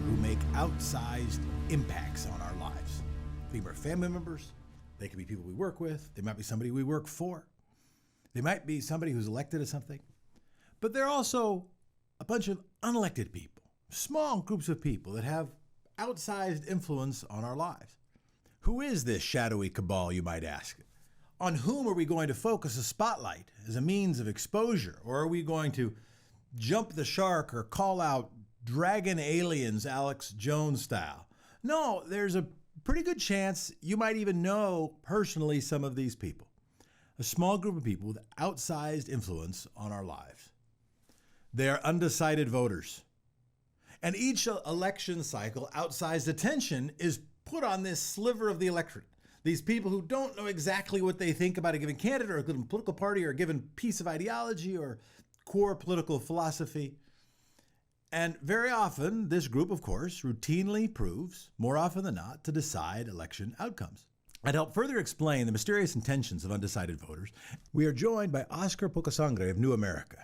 who make outsized impacts on our lives. They are family members, they could be people we work with, they might be somebody we work for, they might be somebody who's elected to something, but they're also a bunch of unelected people, small groups of people that have outsized influence on our lives. Who is this shadowy cabal, you might ask? On whom are we going to focus a spotlight as a means of exposure? Or are we going to jump the shark or call out dragon aliens Alex Jones style? No, there's a pretty good chance you might even know personally some of these people. A small group of people with outsized influence on our lives. They are undecided voters. And each election cycle, outsized attention is put on this sliver of the electorate. These people who don't know exactly what they think about a given candidate or a given political party or a given piece of ideology or core political philosophy. And very often, this group, of course, routinely proves, more often than not, to decide election outcomes. And to help further explain the mysterious intentions of undecided voters, we are joined by Oscar Pocasangre of New America.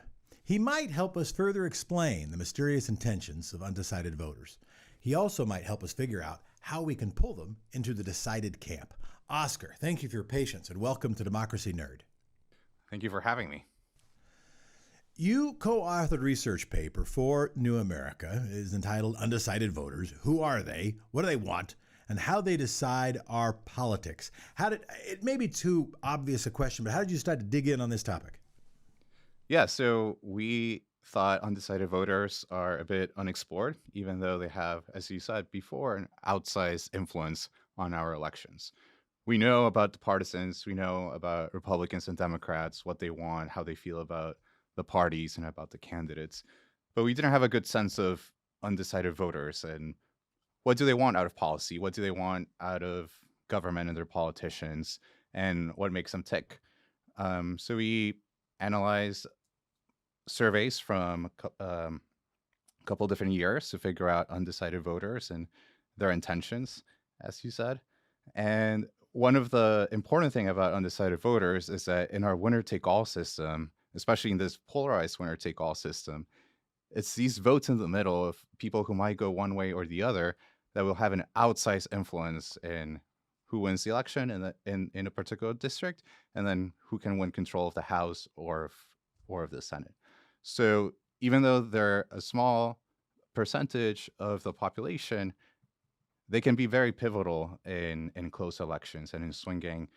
He might help us further explain the mysterious intentions of undecided voters. He also might help us figure out how we can pull them into the decided camp. Oscar, thank you for your patience and welcome to Democracy Nerd. Thank you for having me. You co-authored research paper for New America. It is entitled Undecided Voters. Who are they? What do they want? And how they decide our politics. It may be too obvious a question, but how did you start to dig in on this topic? Yeah, so we thought undecided voters are a bit unexplored, even though they have, as you said before, an outsized influence on our elections. We know about the partisans, we know about Republicans and Democrats, what they want, how they feel about the parties and about the candidates. But we didn't have a good sense of undecided voters and what do they want out of policy? What do they want out of government and their politicians? And what makes them tick? So we analyzed surveys from a couple different years to figure out undecided voters and their intentions, as you said. And one of the important thing about undecided voters is that in our winner-take-all system, especially in this polarized winner-take-all system, it's these votes in the middle of people who might go one way or the other that will have an outsized influence in who wins the election in a particular district, and then who can win control of the House or of the Senate. So even though they're a small percentage of the population, they can be very pivotal in close elections and in swinging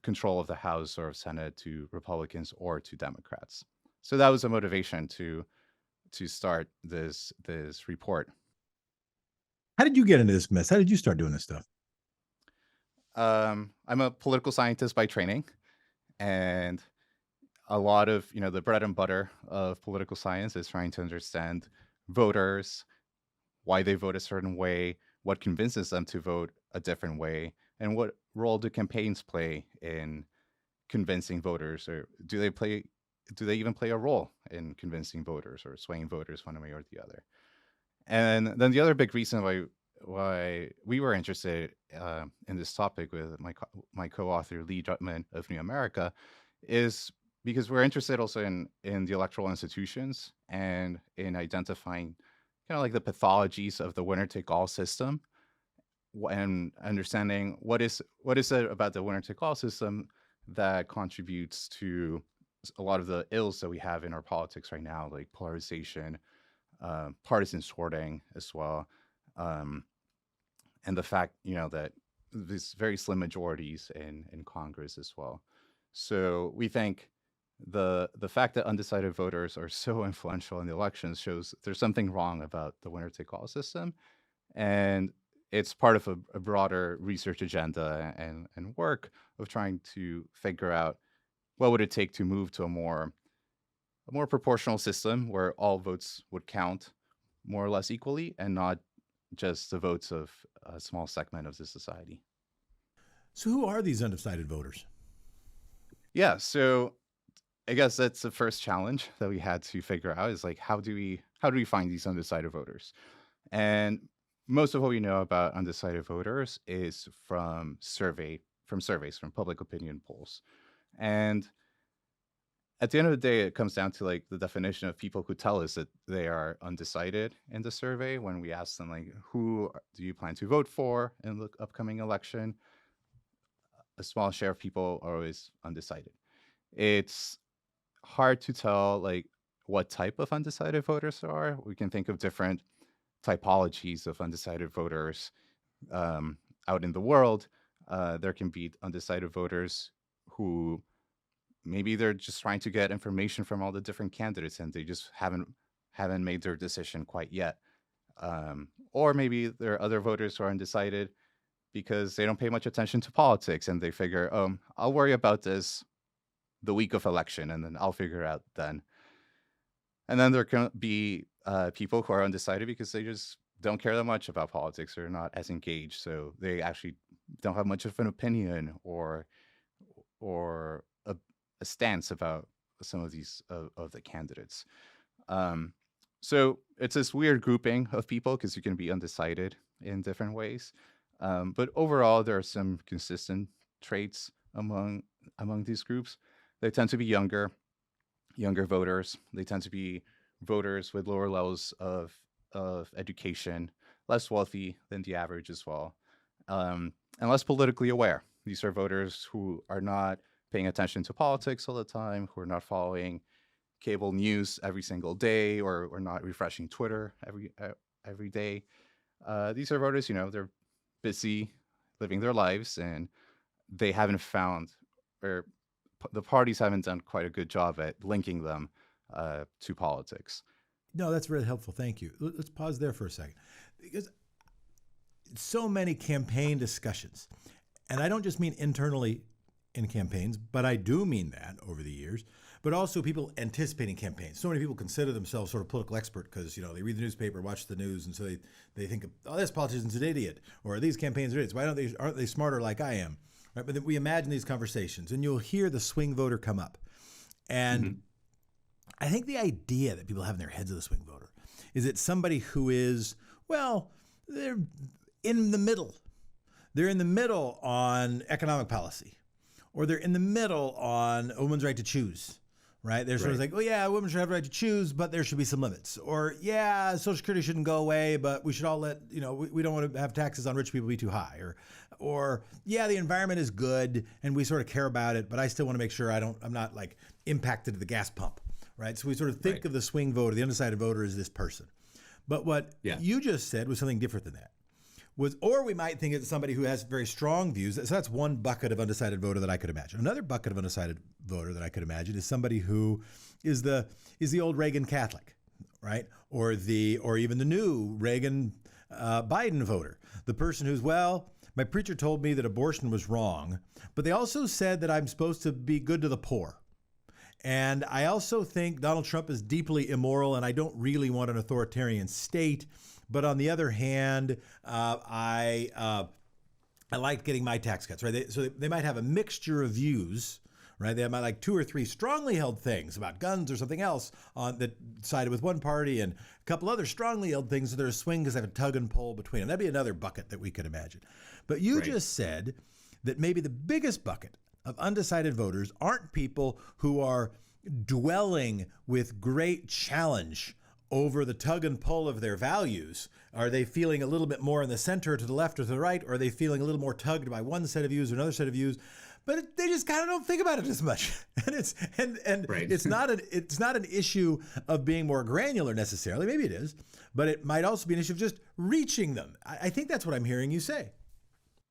control of the House or Senate to Republicans or to Democrats. So that was a motivation to start this report. How did you get into this mess? How did you start doing this stuff? I'm a political scientist by training, and a lot of the bread and butter of political science is trying to understand voters, why they vote a certain way, what convinces them to vote a different way, and what role do campaigns play in convincing voters, or do they even play a role in convincing voters or swaying voters one way or the other? And then the other big reason why we were interested in this topic with my co-author Lee Jutman of New America is because we're interested also in the electoral institutions and in identifying kind of like the pathologies of the winner-take-all system and understanding what is it about the winner-take-all system that contributes to a lot of the ills that we have in our politics right now, like polarization, partisan sorting as well, and the fact that these very slim majorities in Congress as well. So we think the fact that undecided voters are so influential in the elections shows there's something wrong about the winner-take-all system, and it's part of a broader research agenda and work of trying to figure out what would it take to move to a more proportional system where all votes would count more or less equally and not just the votes of a small segment of the society. So who are these undecided voters? Yeah, so I guess that's the first challenge that we had to figure out is like how do we find these undecided voters? And most of what we know about undecided voters is from surveys, from public opinion polls. And At the end of the day, it comes down to like the definition of people who tell us that they are undecided in the survey. When we ask them like, who do you plan to vote for in the upcoming election? A small share of people are always undecided. It's hard to tell like what type of undecided voters there are. We can think of different typologies of undecided voters um, out in the world. There can be undecided voters who maybe they're just trying to get information from all the different candidates and they just haven't made their decision quite yet. Or maybe there are other voters who are undecided because they don't pay much attention to politics and they figure, I'll worry about this the week of election and then I'll figure it out then. And then there can be people who are undecided because they just don't care that much about politics or not as engaged, so they actually don't have much of an opinion or a stance about some of these of the candidates. Um, so it's this weird grouping of people because you can be undecided in different ways. But overall, there are some consistent traits among these groups. They tend to be younger voters. They tend to be voters with lower levels of education, less wealthy than the average as well, and less politically aware. These are voters who are not paying attention to politics all the time, who are not following cable news every single day, or not refreshing Twitter every day. These are voters, they're busy living their lives, and they haven't found, or the parties haven't done quite a good job at linking them to politics. No, that's really helpful. Thank you. Let's pause there for a second, because so many campaign discussions, and I don't just mean internally in campaigns, but I do mean that over the years, but also people anticipating campaigns. So many people consider themselves sort of political expert because, they read the newspaper, watch the news, and so they think, oh, this politician's an idiot, or these campaigns are idiots. Why aren't they smarter like I am? Right? But then we imagine these conversations, and you'll hear the swing voter come up. And I think the idea that people have in their heads of the swing voter is that somebody who is, well, they're in the middle. They're in the middle on economic policy, or they're in the middle on a woman's right to choose, right? They're sort of like, oh yeah, women should have a right to choose, but there should be some limits. Or yeah, Social Security shouldn't go away, but we should all let, we don't want to have taxes on rich people be too high. Or yeah, the environment is good and we sort of care about it, but I still want to make sure I'm not like impacted at the gas pump, right? So we sort of think of the swing voter, the undecided voter, as this person. But what you just said was something different than that. Or we might think it's somebody who has very strong views. So that's one bucket of undecided voter that I could imagine. Another bucket of undecided voter that I could imagine is somebody who is the old Reagan Catholic, right? Or even the new Reagan Biden voter. The person who's, well, my preacher told me that abortion was wrong, but they also said that I'm supposed to be good to the poor. And I also think Donald Trump is deeply immoral, and I don't really want an authoritarian state. But on the other hand, I like getting my tax cuts, right? So they might have a mixture of views, right? They might like two or three strongly held things about guns or something else that sided with one party, and a couple other strongly held things that are a swing because they have a tug and pull between them. That'd be another bucket that we could imagine. But you just said that maybe the biggest bucket of undecided voters aren't people who are dwelling with great challenge over the tug and pull of their values. Are they feeling a little bit more in the center, to the left or to the right? Or are they feeling a little more tugged by one set of views or another set of views? But they just kind of don't think about it as much. And it's not an issue of being more granular necessarily. Maybe it is, but it might also be an issue of just reaching them. I think that's what I'm hearing you say.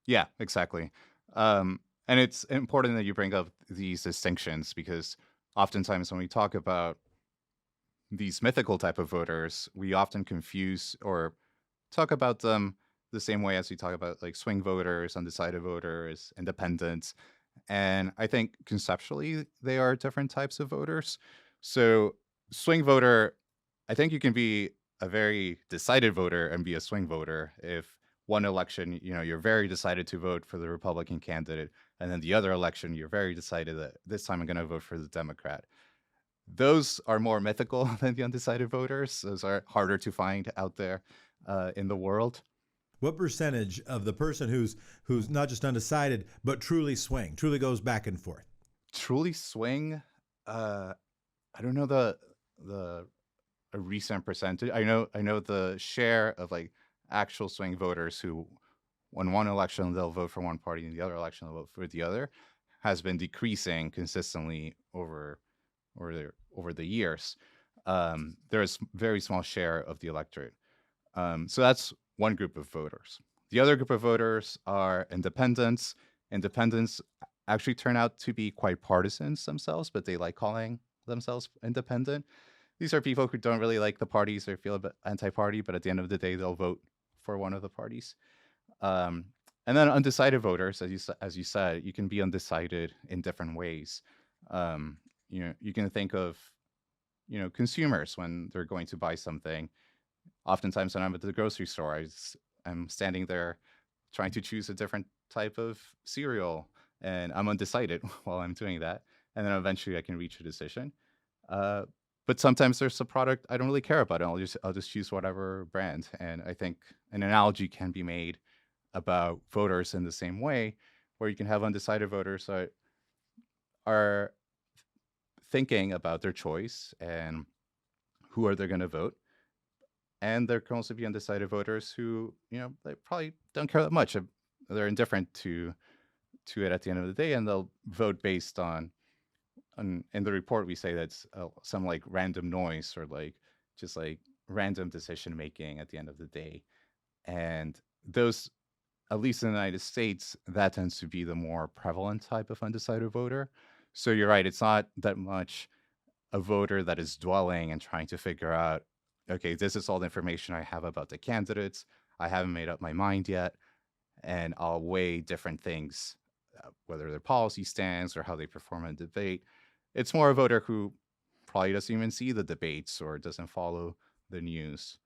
Yeah, exactly. And it's important that you bring up these distinctions because oftentimes when we talk about these mythical type of voters, we often confuse or talk about them the same way as we talk about like swing voters, undecided voters, independents. And I think conceptually they are different types of voters. So swing voter, I think you can be a very decided voter and be a swing voter if one election, you're very decided to vote for the Republican candidate, and then the other election, you're very decided that this time I'm going to vote for the Democrat. Those are more mythical than the undecided voters. Those are harder to find out there in the world. What percentage of the person who's not just undecided, but truly swing, truly goes back and forth? Truly swing? I don't know the a recent percentage. I know the share of like actual swing voters who, on one election they'll vote for one party and the other election they'll vote for the other, has been decreasing consistently over the years. There's very small share of the electorate. So that's one group of voters. The other group of voters are independents. Independents actually turn out to be quite partisans themselves, but they like calling themselves independent. These are people who don't really like the parties or feel a bit anti-party, but at the end of the day, they'll vote for one of the parties. Um, and then undecided voters, as you said, you can be undecided in different ways. You can think of consumers when they're going to buy something. Oftentimes, when I'm at the grocery store, I'm standing there trying to choose a different type of cereal, and I'm undecided while I'm doing that. And then eventually, I can reach a decision. Uh, but sometimes there's a product I don't really care about. I'll just choose whatever brand. And I think an analogy can be made about voters in the same way, where you can have undecided voters that are thinking about their choice and who are they going to vote. And there can also be undecided voters who, they probably don't care that much. They're indifferent to it at the end of the day, and they'll vote based on in the report we say that's some like random noise or like just like random decision making at the end of the day. And those, at least in the United States, that tends to be the more prevalent type of undecided voter. So you're right, it's not that much a voter that is dwelling and trying to figure out, okay, this is all the information I have about the candidates. I haven't made up my mind yet, and I'll weigh different things, whether their policy stands or how they perform in a debate. It's more a voter who probably doesn't even see the debates or doesn't follow the news.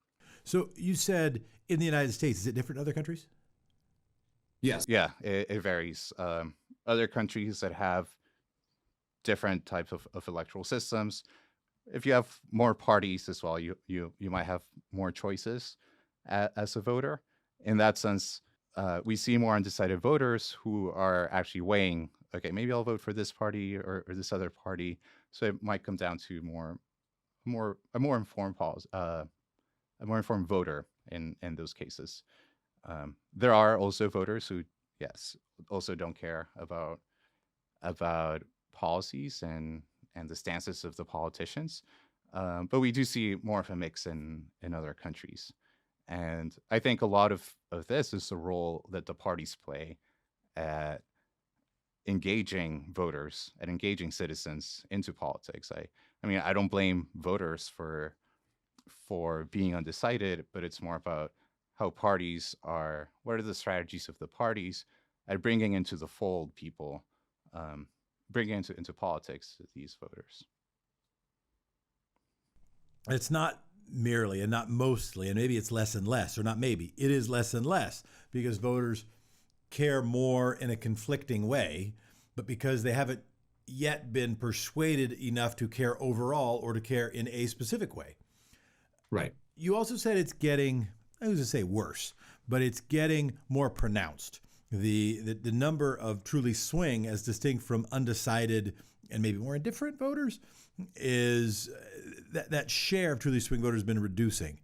So you said in the United States, is it different in other countries? Yes. Yeah, it varies. Other countries that have different types of electoral systems, if you have more parties as well, you might have more choices as a voter. In that sense, we see more undecided voters who are actually weighing, okay, maybe I'll vote for this party or this other party. So it might come down to a more informed a more informed voter in those cases. There are also voters who, yes, also don't care about policies and the stances of the politicians. But we do see more of a mix in other countries. And I think a lot of this is the role that the parties play at engaging voters and engaging citizens into politics. I mean, I don't blame voters for being undecided, but it's more about how parties are, what are the strategies of the parties at bringing into the fold people, bringing into politics these voters. It's not merely and not mostly, and maybe it's less and less, or not maybe, it is less and less because voters care more in a conflicting way, but because they haven't yet been persuaded enough to care overall or to care in a specific way. Right. You also said it's getting, I was going to say worse, but it's getting more pronounced. The number of truly swing as distinct from undecided and maybe more indifferent voters is that share of truly swing voters has been reducing.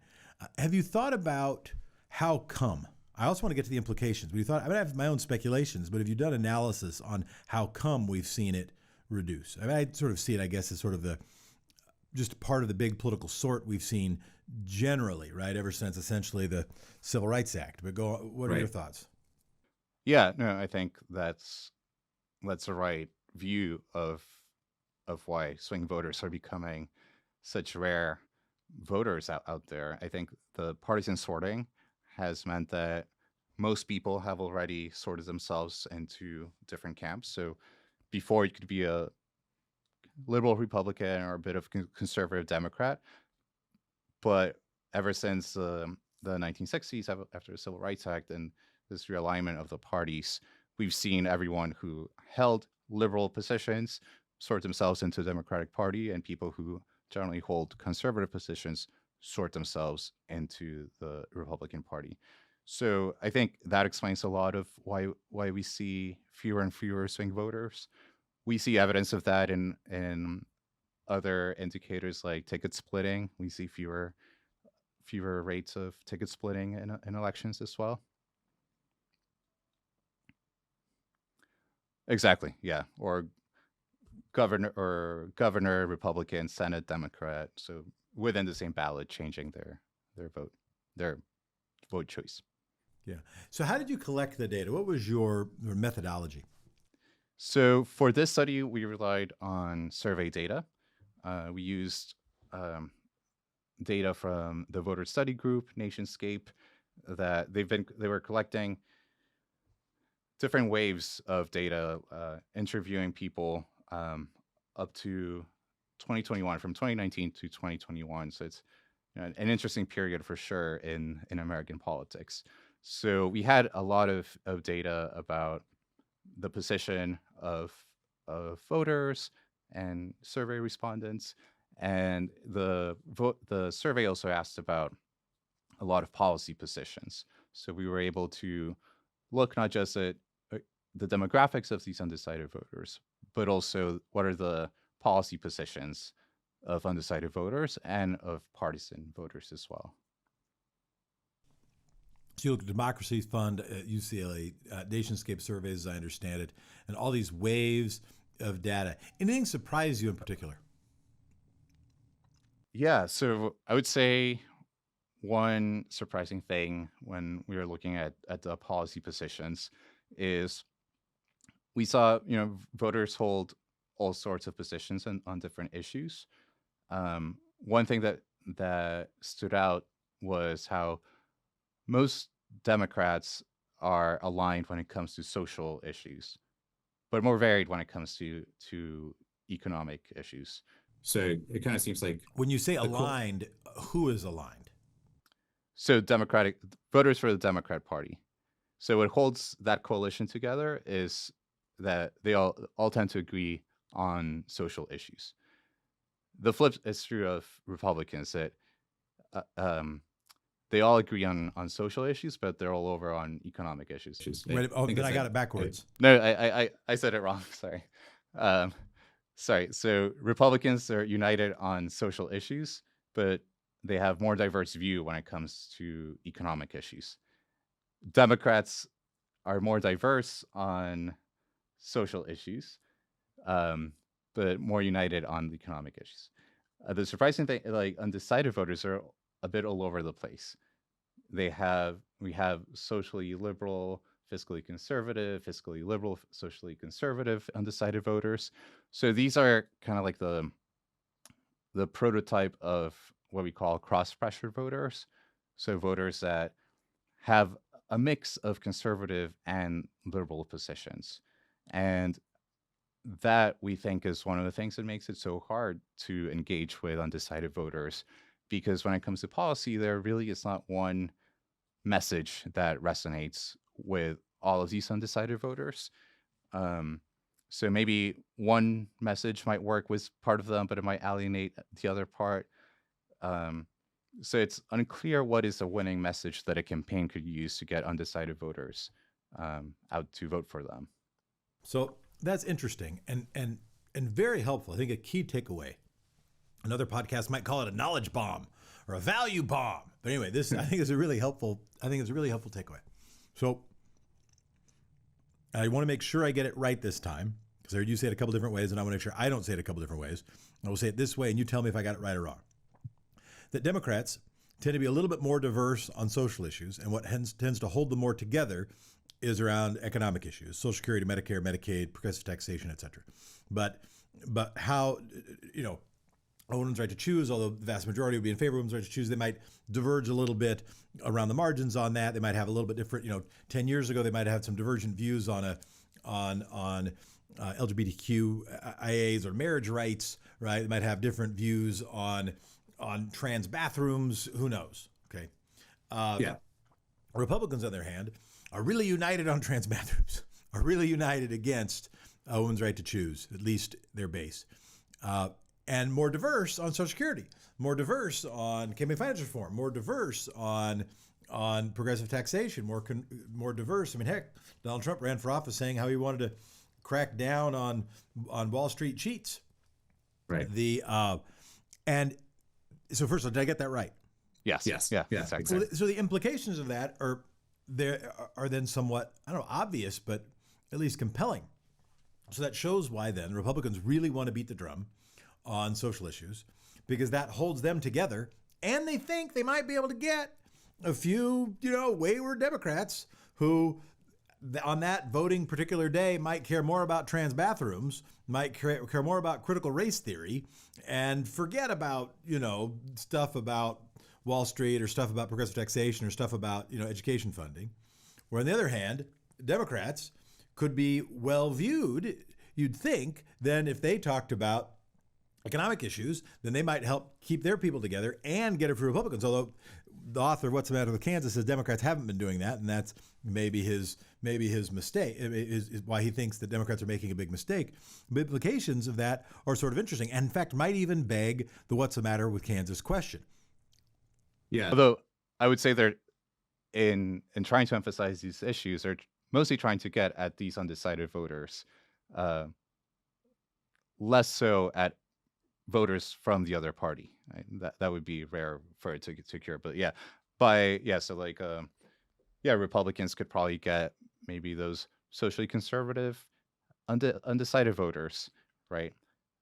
Have you thought about how come? I also want to get to the implications. But I have my own speculations, but have you done analysis on how come we've seen it reduce? I mean, I sort of see it, I guess, as sort of just part of the big political sort we've seen generally, right, ever since essentially the Civil Rights Act. But what are your thoughts? Yeah, no, I think that's the right view of why swing voters are becoming such rare voters out there. I think the partisan sorting has meant that most people have already sorted themselves into different camps. So before, you could be a liberal Republican or a bit of conservative Democrat, but ever since the 1960s, after the Civil Rights Act and this realignment of the parties, we've seen everyone who held liberal positions sort themselves into the Democratic Party, and people who generally hold conservative positions sort themselves into the Republican Party. So I think that explains a lot of why we see fewer and fewer swing voters. We see evidence of that in other indicators like ticket splitting. We see fewer rates of ticket splitting in elections as well. Exactly. Yeah. Or governor Republican, Senate Democrat. So within the same ballot, changing their vote choice. Yeah. So how did you collect the data? What was your methodology? So for this study, we relied on survey data. We used data from the voter study group, Nationscape, that they were collecting different waves of data, interviewing people up to 2021, from 2019 to 2021. So it's an interesting period for sure in American politics. So we had a lot of data about the position of voters and survey respondents, and the survey also asked about a lot of policy positions. So we were able to look not just at the demographics of these undecided voters, but also what are the policy positions of undecided voters and of partisan voters as well. So you look at Democracy Fund at UCLA, Nationscape surveys, as I understand it, and all these waves of data. Anything surprise you in particular? Yeah, so I would say one surprising thing when we were looking at the policy positions is we saw, voters hold all sorts of positions on different issues. One thing that stood out was how most Democrats are aligned when it comes to social issues, but more varied when it comes to economic issues. So it kind of seems like When you say aligned, who is aligned? So Democratic voters for the Democrat Party. So what holds that coalition together is that they all tend to agree on social issues. The flip is true of Republicans, that they all agree on social issues, but they're all over on economic issues. Wait, then I got it backwards. No, I said it wrong. Sorry. Sorry. So Republicans are united on social issues, but they have more diverse view when it comes to economic issues. Democrats are more diverse on social issues, but more united on the economic issues. The surprising thing, like undecided voters are a bit all over the place. We have socially liberal, fiscally conservative, socially conservative undecided voters. So these are kind of like the prototype of what we call cross-pressure voters. So voters that have a mix of conservative and liberal positions. And that, we think, is one of the things that makes it so hard to engage with undecided voters, because when it comes to policy, there really is not one message that resonates with all of these undecided voters. So maybe one message might work with part of them, but it might alienate the other part. So it's unclear what is a winning message that a campaign could use to get undecided voters out to vote for them. So that's interesting and very helpful. I think a key takeaway. Another podcast might call it a knowledge bomb or a value bomb. But anyway, this I think is a really helpful. I think it's a really helpful takeaway. So I want to make sure I get it right this time, because I heard you say it a couple different ways, and I want to make sure I don't say it a couple different ways. I will say it this way, and you tell me if I got it right or wrong. That Democrats tend to be a little bit more diverse on social issues, and what tends to hold them more together is around economic issues: Social Security, Medicare, Medicaid, progressive taxation, et cetera. But how, a woman's right to choose, although the vast majority would be in favor of women's right to choose, they might diverge a little bit around the margins on that. They might have a little bit different, 10 years ago, they might have had some divergent views on LGBTQIAs or marriage rights, right? They might have different views on trans bathrooms, who knows, okay? Yeah. Republicans, on the other hand, are really united on trans bathrooms, are really united against a woman's right to choose, at least their base. And more diverse on Social Security, more diverse on campaign finance reform, more diverse on progressive taxation, more diverse. I mean, heck, Donald Trump ran for office saying how he wanted to crack down on Wall Street cheats. Right. And so first of all, did I get that right? Yes. Yes. Yeah. Yeah. Exactly. So the implications of that are then somewhat, I don't know, obvious, but at least compelling. So that shows why then Republicans really want to beat the drum on social issues, because that holds them together, and they think they might be able to get a few, wayward Democrats who on that voting particular day might care more about trans bathrooms, might care more about critical race theory, and forget about, stuff about Wall Street or stuff about progressive taxation or stuff about, education funding. Where on the other hand, Democrats could be well viewed, you'd think, then if they talked about economic issues, then they might help keep their people together and get it for Republicans. Although the author of What's the Matter with Kansas says Democrats haven't been doing that, and that's maybe his mistake, is why he thinks that Democrats are making a big mistake. The implications of that are sort of interesting, and in fact might even beg the What's the Matter with Kansas question. Yeah. Although I would say they're in trying to emphasize these issues, they're mostly trying to get at these undecided voters, less so at voters from the other party. Right? That would be rare for it to cure. But Republicans could probably get maybe those socially conservative, undecided voters, right?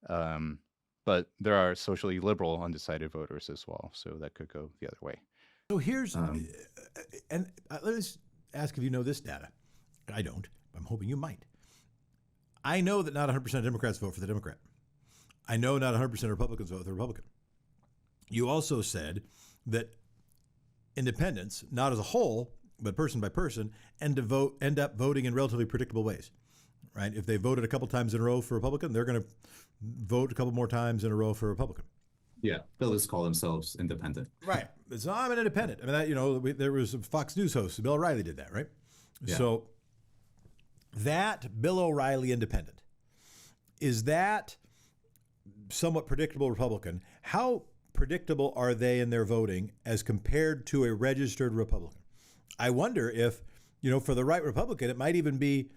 But there are socially liberal undecided voters as well, so that could go the other way. So here's, let's ask if you know this data. I don't. I'm hoping you might. I know that not 100% of Democrats vote for the Democrat. I know not 100% of Republicans vote for the Republican. You also said that independents, not as a whole, but person by person, end up voting in relatively predictable ways, right? If they voted a couple times in a row for Republican, they're going to vote a couple more times in a row for Republican. Yeah, they'll just call themselves independent. Right. So I'm an independent. I mean, there was a Fox News host, Bill O'Reilly did that, right? Yeah. So that Bill O'Reilly independent, is that somewhat predictable Republican? How predictable are they in their voting as compared to a registered Republican? I wonder if, for the right Republican, it might even be,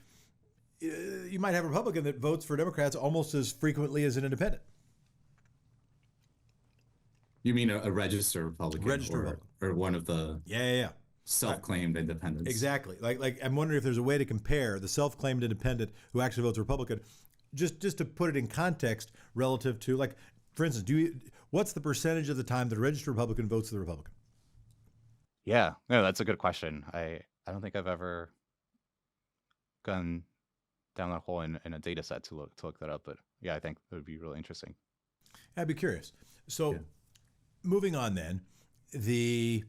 you might have a Republican that votes for Democrats almost as frequently as an independent. You mean a registered Republican? Registered or one of the Yeah. self-claimed independents? Exactly. Like I'm wondering if there's a way to compare the self-claimed independent who actually votes Republican, just to put it in context relative to, like, for instance, what's the percentage of the time that a registered Republican votes for the Republican? Yeah, no, that's a good question. I don't think I've ever gone down that hole in a data set to look that up, but yeah, I think it would be really interesting. I'd be curious. So, Yeah. Moving on then, the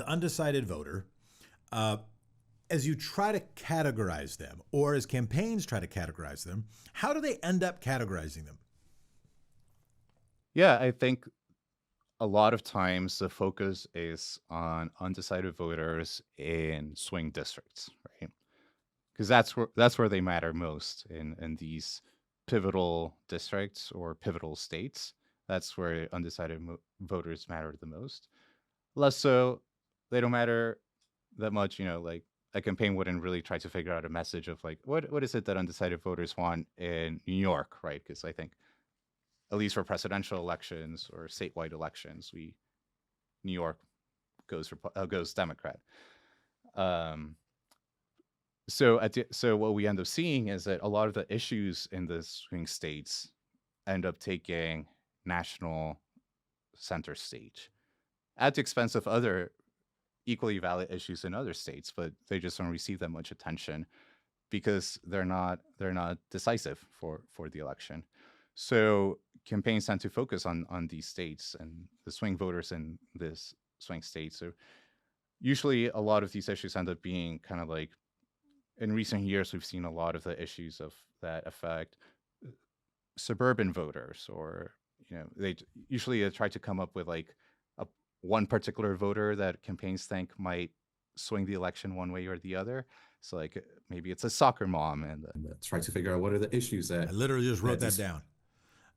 undecided voter, as you try to categorize them, or as campaigns try to categorize them, how do they end up categorizing them? Yeah, I think a lot of times the focus is on undecided voters in swing districts, right? Because that's where they matter most in these pivotal districts or pivotal states. That's where undecided voters matter the most. Less so, they don't matter that much. Like a campaign wouldn't really try to figure out a message of like what is it that undecided voters want in New York, right? Because I think at least for presidential elections or statewide elections, New York goes Democrat. So what we end up seeing is that a lot of the issues in the swing states end up taking national center stage at the expense of other equally valid issues in other states, but they just don't receive that much attention because they're not decisive for the election. So campaigns tend to focus on these states and the swing voters in this swing state. So usually a lot of these issues end up being kind of like, in recent years, we've seen a lot of the issues of that affect suburban voters, or they usually try to come up with like one particular voter that campaigns think might swing the election one way or the other. So like maybe it's a soccer mom, and try to figure out what are the issues that. I literally just wrote that down.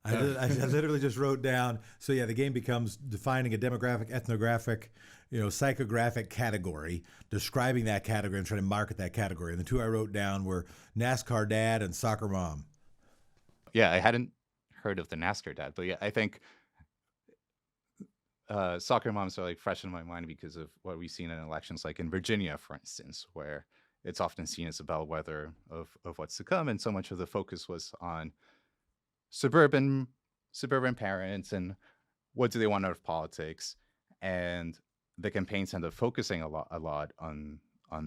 I literally just wrote down. So yeah, the game becomes defining a demographic, ethnographic, psychographic category, describing that category and trying to market that category. And the two I wrote down were NASCAR dad and soccer mom. Yeah, I hadn't heard of the NASCAR dad, but yeah, I think soccer moms are like fresh in my mind because of what we've seen in elections, like in Virginia, for instance, where it's often seen as a bellwether of what's to come, and so much of the focus was on suburban parents and what do they want out of politics, and the campaigns end up focusing a lot on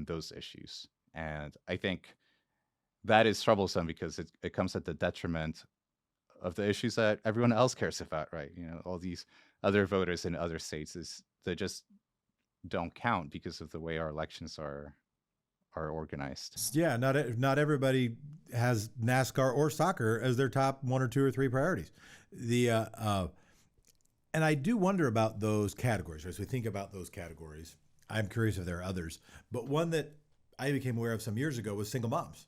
those issues, and I think that is troublesome because it comes at the detriment of the issues that everyone else cares about, right? You know, all these other voters in other states is they just don't count because of the way our elections are organized. Yeah, not everybody has NASCAR or soccer as their top one or two or three priorities. And I do wonder about those categories. As we think about those categories, I'm curious if there are others. But one that I became aware of some years ago was single moms.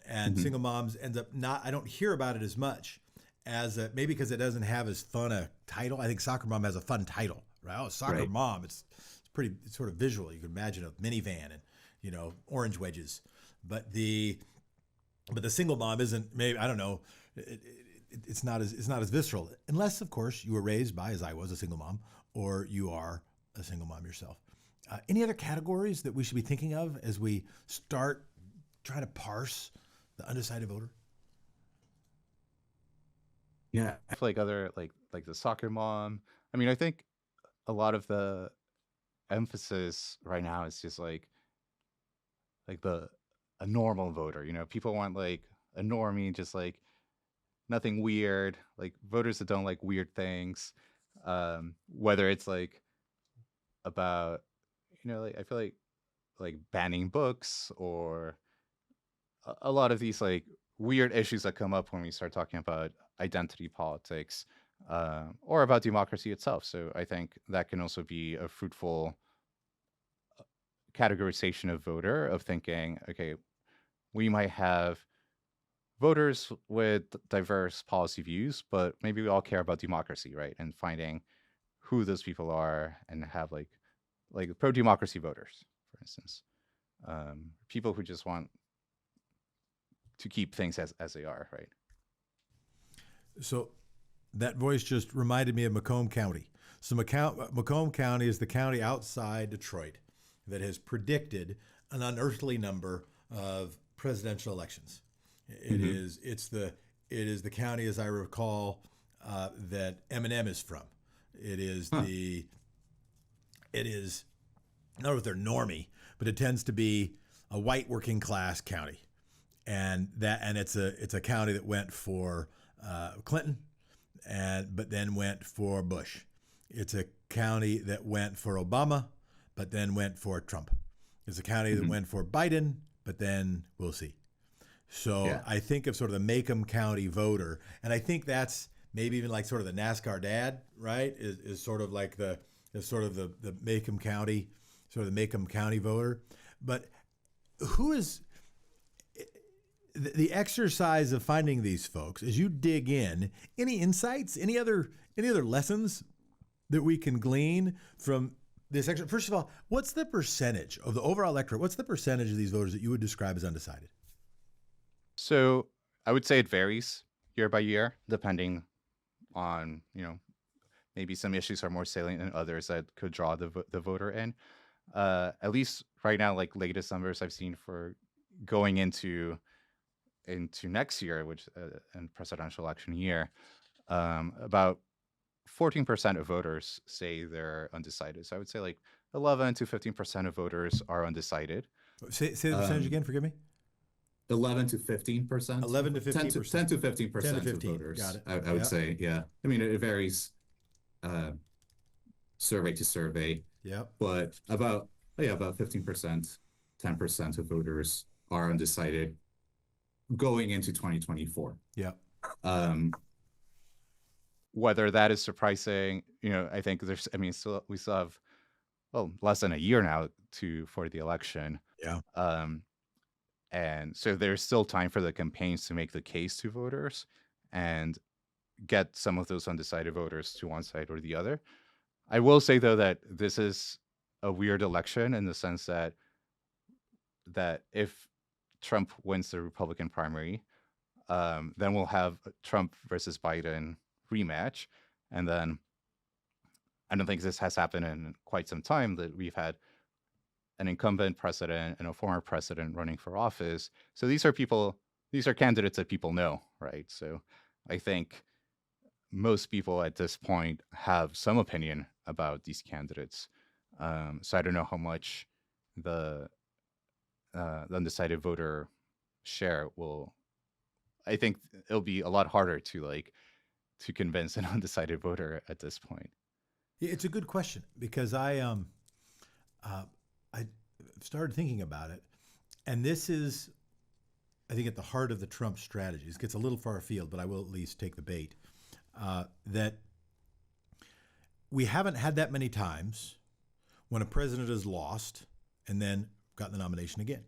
And single moms ends up not, I don't hear about it as much as maybe because it doesn't have as fun a title. I think soccer mom has a fun title, right? Oh, soccer Right. mom. It's sort of visual. You can imagine a minivan and, you know, orange wedges. But the single mom isn't, maybe, I don't know. It's not as visceral, unless of course you were raised by, as I was, a single mom, or you are a single mom yourself. Any other categories that we should be thinking of as we start trying to parse the undecided voter? Yeah. I feel like other like the soccer mom. I mean, I think a lot of the emphasis right now is just like a normal voter. You know, people want like a normie, just like nothing weird, like voters that don't like weird things. Whether it's like about, you know, like I feel like banning books or a lot of these like weird issues that come up when we start talking about identity politics, or about democracy itself. So I think that can also be a fruitful categorization of voter, of thinking, okay, we might have voters with diverse policy views, but maybe we all care about democracy, right? And finding who those people are and have like pro-democracy voters, for instance, people who just want to keep things as they are, right? So that voice just reminded me of Macomb County. So Macomb County is the county outside Detroit that has predicted an unearthly number of presidential elections. It is the county, as I recall, that Eminem is from. It is I don't know if they're normie, but it tends to be a white working class county, and it's a county that went for Clinton, but then went for Bush. It's a county that went for Obama, but then went for Trump. It's a county that went for Biden, but then we'll see. So Yeah. I think of sort of the Macomb County voter, and I think that's maybe even like sort of the NASCAR dad, right? Is sort of like the Macomb County, sort of the Macomb County voter. But who is the exercise of finding these folks as you dig in? Any insights? Any other lessons that we can glean from this exercise? First of all, what's the percentage of the overall electorate? What's the percentage of these voters that you would describe as undecided? So I would say it varies year by year, depending on, you know, maybe some issues are more salient than others that could draw the voter in. At least right now, like latest numbers I've seen for going into next year, which in presidential election year, about 14% of voters say they're undecided. So I would say like 11 to 15% of voters are undecided. Say the percentage again. Forgive me. 11 to 15%. 11 to 10 to 15%. 15% 10 to of 15. voters. Got it. I would say, yeah. I mean, it varies survey to survey, Yep. but about 15%, 10% of voters are undecided going into 2024. Yep. Whether that is surprising, you know, I think we still have, less than a year now for the election. Yeah. And so there's still time for the campaigns to make the case to voters and get some of those undecided voters to one side or the other. I will say, though, that this is a weird election in the sense that if Trump wins the Republican primary, Then we'll have Trump versus Biden rematch, and then I don't think this has happened in quite some time that we've had an incumbent president and a former president running for office. So these are candidates that people know, right? So I think most people at this point have some opinion about these candidates. So I don't know how much the undecided voter share will. I think it'll be a lot harder to convince an undecided voter at this point. It's a good question because I started thinking about it, and this is, I think, at the heart of the Trump strategy. This gets a little far afield, but I will at least take the bait. That we haven't had that many times when a president has lost and then gotten the nomination again.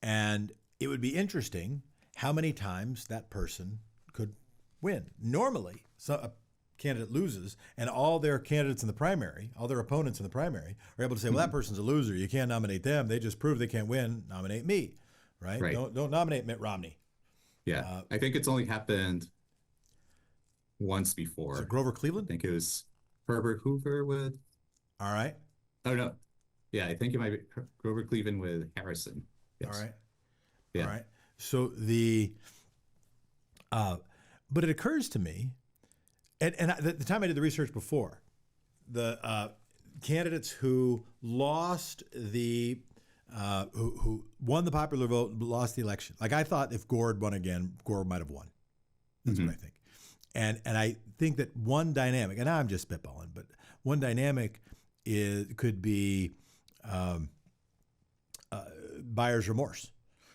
And it would be interesting how many times that person could win. Normally, a candidate loses, and all their candidates in the primary, all their opponents in the primary, are able to say, "Well, that person's a loser. You can't nominate them. They just proved they can't win. Nominate me." Right? Right. Don't nominate Mitt Romney. Yeah. I think it's only happened once Is before. it Grover I Cleveland? think it was Herbert Hoover with, All right. oh no. Yeah, I think it might be Grover Cleveland with Harrison. Yes. All right. Yeah. All right. So but it occurs to me, the time I did the research before, the candidates who lost who won the popular vote, lost the election. Like I thought if Gore had won again, Gore might have won. That's what I think. And I think that one dynamic, and I'm just spitballing, but one dynamic could be buyer's remorse.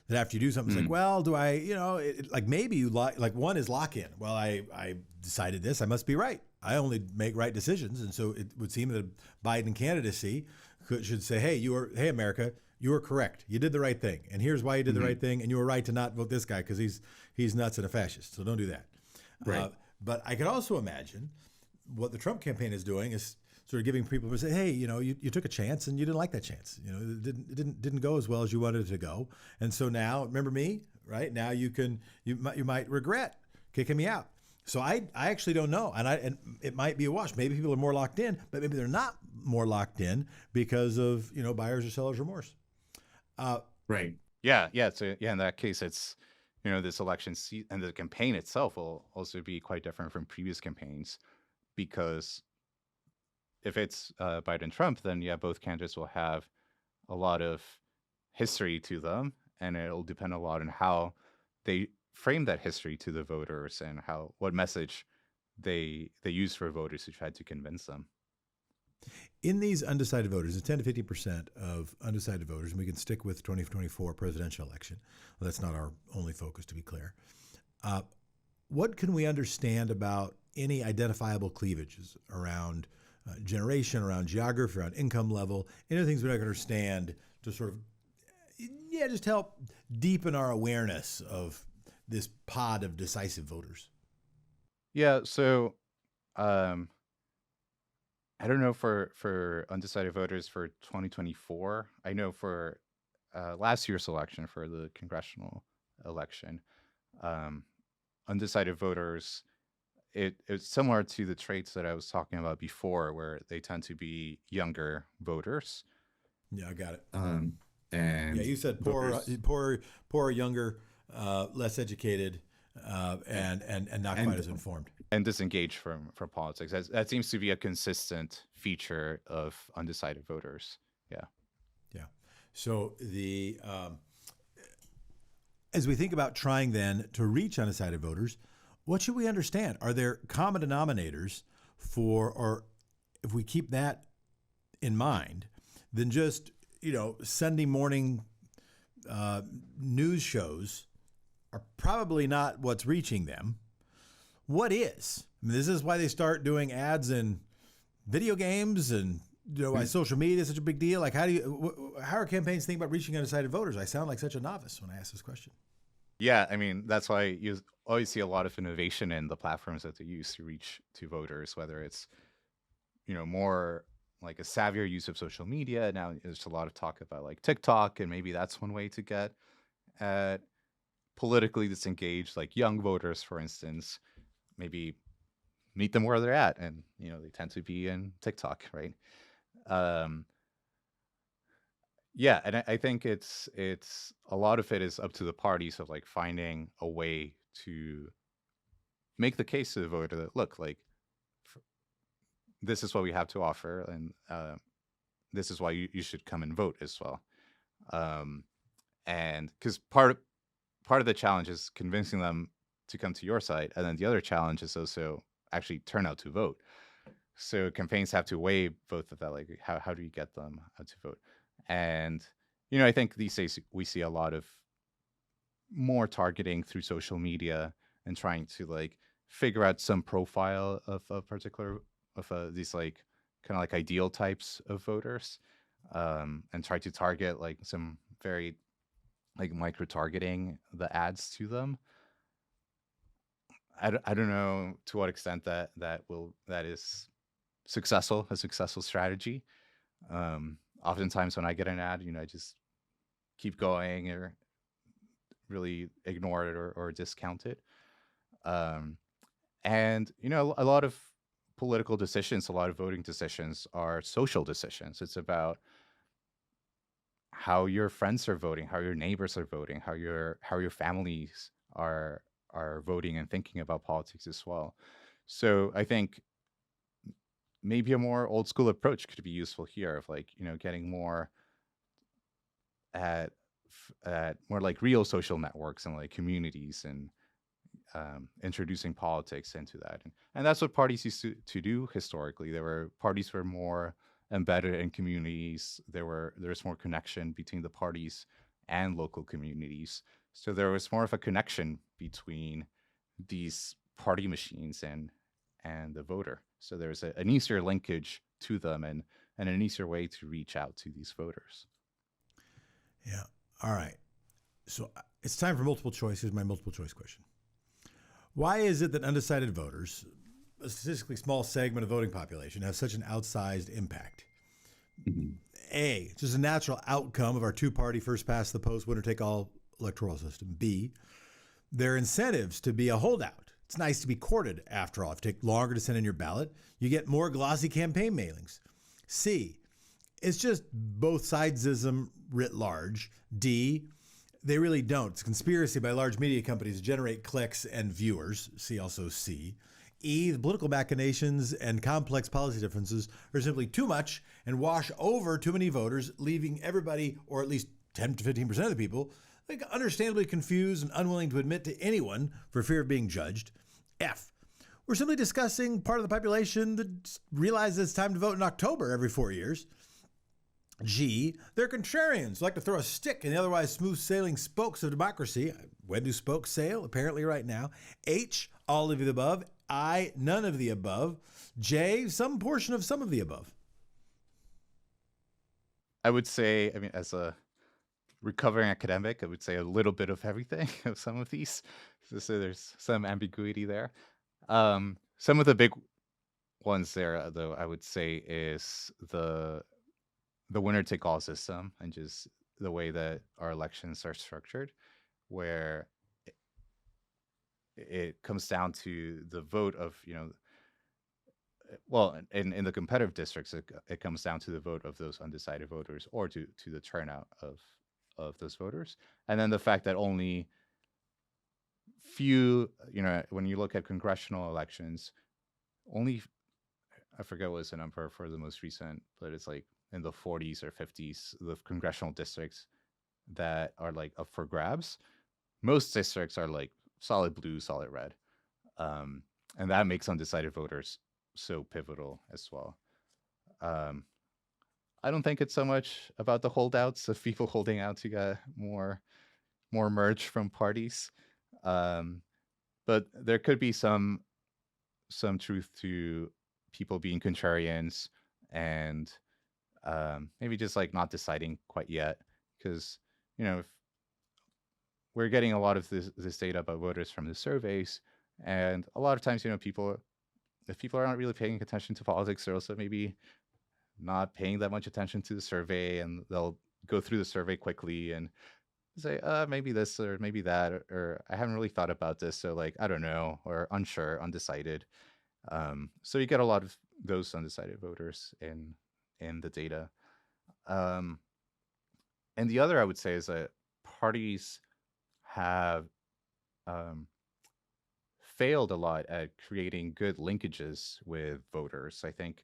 That after you do something, it's like, well, do I, like maybe you like one is lock in. Well, I decided this, I must be right. I only make right decisions. And so it would seem that Biden candidacy should say, hey, America, you were correct. You did the right thing. And here's why you did the right thing. And you were right to not vote this guy because he's nuts and a fascist. So don't do that. Right. But I could also imagine what the Trump campaign is doing is sort of giving people to say, hey, you took a chance and you didn't like that chance. It didn't go as well as you wanted it to go. And so now, remember me, right? Now you might regret kicking me out. So I actually don't know. And it might be a wash. Maybe people are more locked in, but maybe they're not more locked in because of, buyer's or seller's remorse. Right. Yeah. So in that case, it's, this election and the campaign itself will also be quite different from previous campaigns because if it's Biden-Trump, then both candidates will have a lot of history to them, and it'll depend a lot on how they frame that history to the voters and what message they use for voters to try to convince them. In these undecided voters, the 10 to 50% of undecided voters, and we can stick with 2024 presidential election. Well, that's not our only focus, to be clear. What can we understand about any identifiable cleavages around generation, around geography, around income level, any of the things we don't understand to sort of, just help deepen our awareness of this pod of decisive voters? Yeah, so I don't know for undecided voters for 2024. I know for last year's election, for the congressional election, undecided voters, it's similar to the traits that I was talking about before, where they tend to be younger voters. Yeah, I got it. And you said poor, younger, less educated, and not quite as informed. And disengaged from politics. That seems to be a consistent feature of undecided voters. Yeah. So as we think about trying then to reach undecided voters, what should we understand? Are there common denominators or if we keep that in mind, then just, Sunday morning news shows are probably not what's reaching them. What is? I mean, this is why they start doing ads in video games and why social media is such a big deal. Like, how are campaigns thinking about reaching undecided voters? I sound like such a novice when I ask this question. Yeah, I mean, that's why you always see a lot of innovation in the platforms that they use to reach to voters, whether it's, more like a savvier use of social media. Now there's a lot of talk about like TikTok, and maybe that's one way to get at politically disengaged, like young voters, for instance, maybe meet them where they're at, and they tend to be in TikTok, right? Um, yeah, and I think it's a lot of it is up to the parties of like finding a way to make the case to the voter that, look, like this is what we have to offer, and this is why you should come and vote as well. Um, and because part of the challenge is convincing them to come to your side, and then the other challenge is also actually turn out to vote. So campaigns have to weigh both of that, like how do you get them to vote? And I think these days we see a lot of more targeting through social media and trying to like figure out some profile of a particular of these like kind of like ideal types of voters, and try to target like some very like micro targeting the ads to them. I don't know to what extent that is a successful strategy. Oftentimes when I get an ad, I just keep going or really ignore it or discount it. Um, and a lot of political decisions, a lot of voting decisions are social decisions. It's about how your friends are voting, how your neighbors are voting, how your families are voting and thinking about politics as well. So I think maybe a more old school approach could be useful here of like, getting more at more like real social networks and like communities, and introducing politics into that. And that's what parties used to do historically. Parties were more embedded in communities. There's more connection between the parties and local communities. So there was more of a connection between these party machines and the voter. So there's an easier linkage to them, and an easier way to reach out to these voters. Yeah. All right. So it's time for multiple choice. Here's my multiple choice question. Why is it that undecided voters, a statistically small segment of voting population, have such an outsized impact? A, just a natural outcome of our two-party first-past-the-post, winner-take-all electoral system. B, their incentives to be a holdout. It's nice to be courted, after all. If you take longer to send in your ballot, you get more glossy campaign mailings. C, it's just both sidesism writ large. D, they really don't. It's a conspiracy by large media companies to generate clicks and viewers. See also C. E, the political machinations and complex policy differences are simply too much and wash over too many voters, leaving everybody, or at least 10 to 15% of the people, like understandably confused and unwilling to admit to anyone for fear of being judged. F, we're simply discussing part of the population that realizes it's time to vote in October every 4 years. G, they're contrarians who like to throw a stick in the otherwise smooth-sailing spokes of democracy. When do spokes sail? Apparently right now. H, all of the above. I, none of the above. J, some portion of some of the above. I would say, I mean, as a recovering academic, I would say a little bit of everything of some of these. So there's some ambiguity there. Some of the big ones there, though, I would say is the winner-take-all system, and just the way that our elections are structured, where it comes down to the vote of, well, in the competitive districts, it comes down to the vote of those undecided voters, or to the turnout of those voters. And then the fact that only few, when you look at congressional elections, only, I forget what was the number for the most recent, but it's like in the 40s or 50s, the congressional districts that are like up for grabs. Most districts are like solid blue, solid red. And that makes undecided voters so pivotal as well. I don't think it's so much about the holdouts of people holding out to get more merge from parties. But there could be some truth to people being contrarians, and maybe just like not deciding quite yet, because if we're getting a lot of this data about voters from the surveys, and a lot of times if people are not really paying attention to politics, they're also maybe not paying that much attention to the survey, and they'll go through the survey quickly, and say, maybe this or maybe that, or I haven't really thought about this, so like I don't know, or unsure, undecided. So you get a lot of those undecided voters in the data. Um, and the other I would say is that parties have um, failed a lot at creating good linkages with voters. I think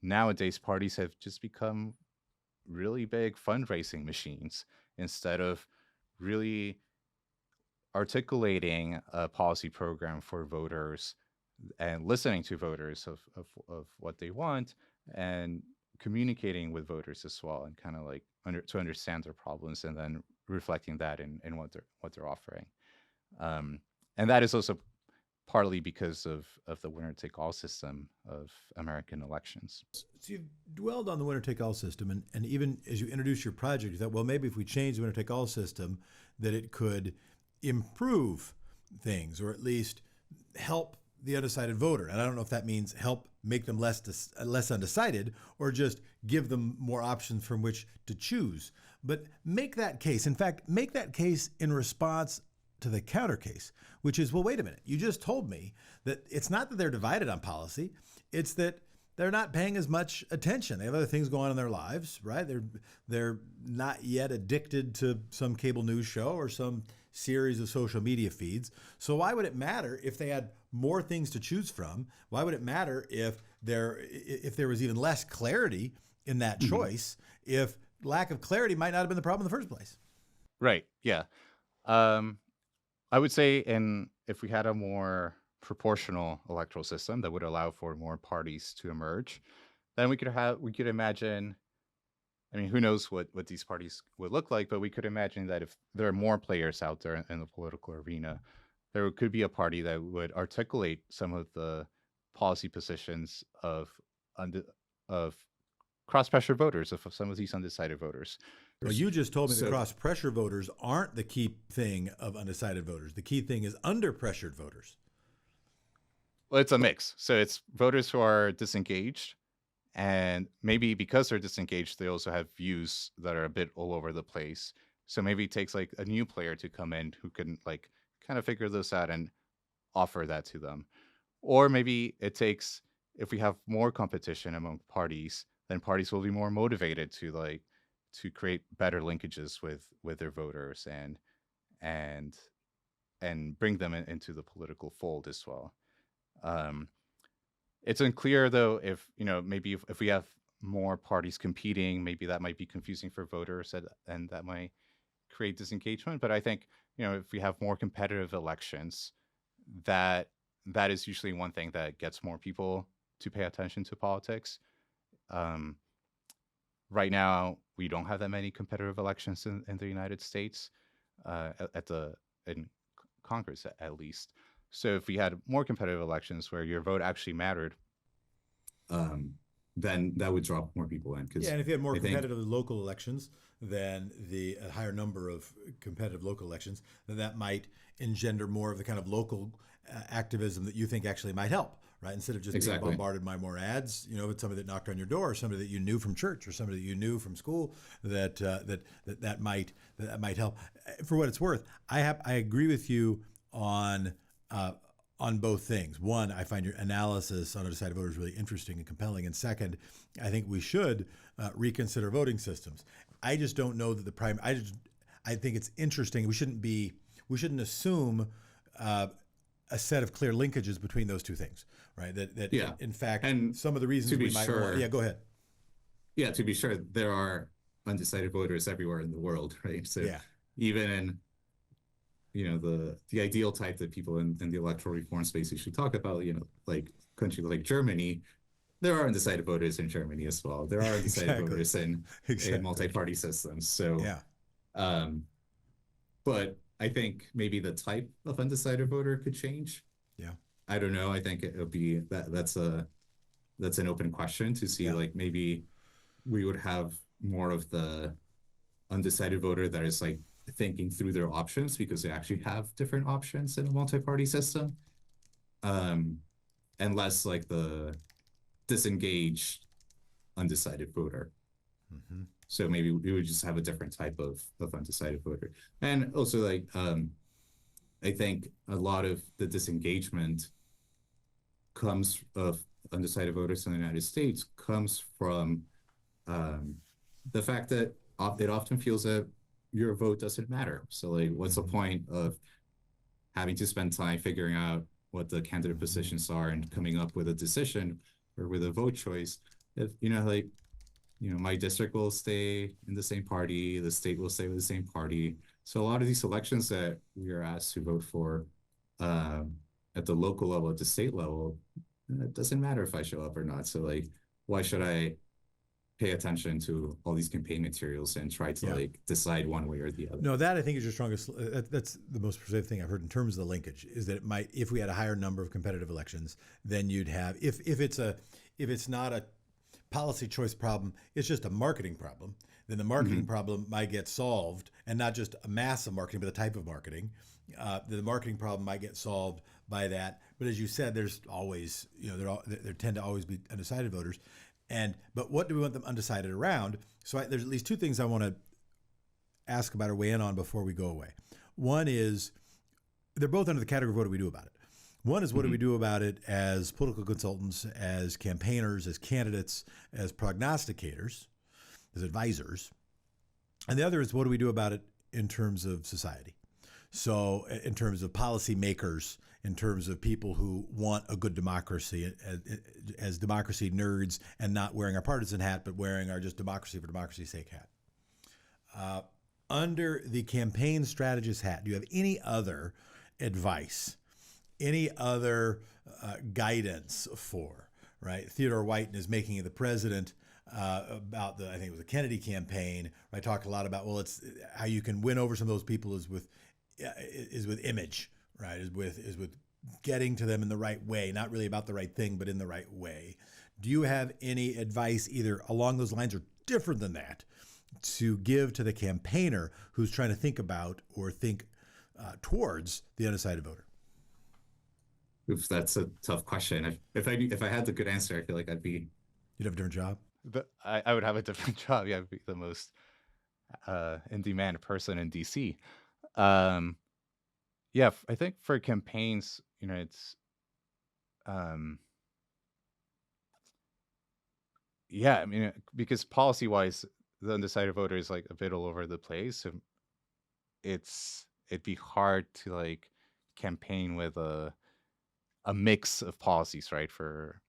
nowadays parties have just become really big fundraising machines instead of really articulating a policy program for voters and listening to voters of what they want and communicating with voters as well and kind of like to understand their problems and then reflecting that in what they're offering. Um, and that is also partly because of the winner take all system of American elections. So you've dwelled on the winner take all system, and even as you introduce your project, you thought, well, maybe if we change the winner take all system, that it could improve things or at least help the undecided voter. And I don't know if that means help make them less undecided or just give them more options from which to choose. But make that case. In fact, make that case in response to the counter case, which is, well, wait a minute. You just told me that it's not that they're divided on policy. It's that they're not paying as much attention. They have other things going on in their lives, right? They're not yet addicted to some cable news show or some series of social media feeds. So why would it matter if they had more things to choose from? Why would it matter if there was even less clarity in that choice? If lack of clarity might not have been the problem in the first place? Right. Yeah. Um, I would say, if we had a more proportional electoral system that would allow for more parties to emerge, then we could imagine. I mean, who knows what these parties would look like, but we could imagine that if there are more players out there in the political arena, there could be a party that would articulate some of the policy positions of cross-pressure voters, of some of these undecided voters. Well, you just told me that So- cross-pressure voters aren't the key thing of undecided voters. The key thing is under-pressured voters. Well, it's a mix. So it's voters who are disengaged, and maybe because they're disengaged, they also have views that are a bit all over the place. So maybe it takes like a new player to come in who can like kind of figure this out and offer that to them. Or maybe it takes, if we have more competition among parties, then parties will be more motivated to create better linkages with their voters and bring them into the political fold as well. Um, it's unclear though if maybe if we have more parties competing, maybe that might be confusing for voters and that might create disengagement. But I think if we have more competitive elections, that is usually one thing that gets more people to pay attention to politics. Right now, we don't have that many competitive elections in the United States, in Congress at least. So if we had more competitive elections where your vote actually mattered, then that would draw more people in. Yeah, and if you had more competitive local elections, then a higher number of competitive local elections, then that might engender more of the kind of local activism that you think actually might help, right? Instead of just being bombarded by more ads, with somebody that knocked on your door, or somebody that you knew from church, or somebody that you knew from school, that might help. For what it's worth, I agree with you on both things. One, I find your analysis on undecided voters really interesting and compelling. And second, I think we should reconsider voting systems. I just don't know that I think it's interesting. We shouldn't assume a set of clear linkages between those two things, right? That in fact, and some of the reasons we might want. Yeah, go ahead. Yeah, to be sure, there are undecided voters everywhere in the world, right? So even in the ideal type that people in the electoral reform space usually talk about, like countries like Germany, there are undecided voters in Germany as well. There are undecided voters in multi-party systems. So, but I think maybe the type of undecided voter could change. Yeah, I don't know. I think it would be that's an open question to see. Like maybe we would have more of the undecided voter that is like thinking through their options because they actually have different options in a multi-party system, and less like the disengaged undecided voter. So maybe we would just have a different type of undecided voter. And also like I think a lot of the disengagement comes of undecided voters in the United States comes from the fact that it often feels that your vote doesn't matter. So like, what's the point of having to spend time figuring out what the candidate positions are and coming up with a decision or with a vote choice if, like, my district will stay in the same party, the state will stay with the same party. So a lot of these elections that we are asked to vote for at the local level, at the state level, it doesn't matter if I show up or not. So like, why should I pay attention to all these campaign materials and try to like decide one way or the other? No, that I think is your strongest. That's the most persuasive thing I've heard in terms of the linkage. Is that it might, if we had a higher number of competitive elections, then you'd have, if it's not a policy choice problem, it's just a marketing problem, then the marketing problem might get solved, and not just a mass of marketing, but the type of marketing. The marketing problem might get solved by that. But as you said, there's always, there tend to always be undecided voters. But what do we want them undecided around? So there's at least two things I want to ask about or weigh in on before we go away. One is, they're both under the category of what do we do about it. One is what do we do about it as political consultants, as campaigners, as candidates, as prognosticators, as advisors. And the other is what do we do about it in terms of society? So in terms of policymakers, in terms of people who want a good democracy, as democracy nerds, and not wearing our partisan hat, but wearing our just democracy for democracy's sake hat. Under the campaign strategist hat, do you have any other advice, any other guidance for, right? Theodore White in his Making of the President about I think it was the Kennedy campaign, I talked a lot about, well, it's how you can win over some of those people is with image, right? Is with getting to them in the right way, not really about the right thing, but in the right way. Do you have any advice either along those lines or different than that to give to the campaigner who's trying to think about or think towards the undecided voter? Oops, that's a tough question. If I had the good answer, I feel like you'd have a different job. I would have a different job. Yeah, I'd be the most in-demand person in DC. Yeah, I think for campaigns, it's yeah, I mean, because policy-wise, the undecided voter is like a bit all over the place. So it'd be hard to like campaign with a mix of policies, right? For